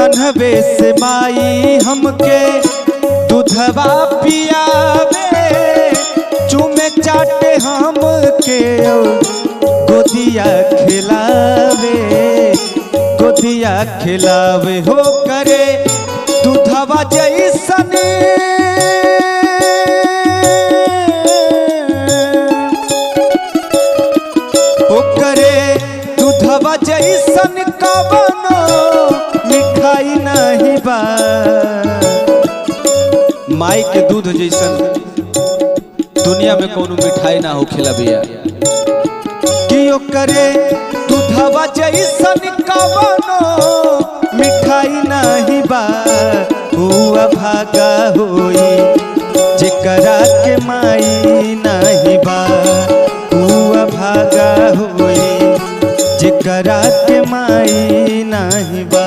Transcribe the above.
नन्हवे से माई हमके दूधवा पियावे, चूमे चाटे हमके गोदिया खिलावे, गोदिया खिलावे हो करे दूधवा जैसन हो करे दूधवा जैसन कवनो मिठाई नहीं बा। माई के दूध जैसन दुनिया में कोनो मिठाई ना हो खिला भैया कि करे दूधवा जैसन कवनो मिठाई नहीं बा। हुआ भागा होई जेकरा के माई नहीं बा, हुआ भागा होई जेकरा के माई नहीं बा।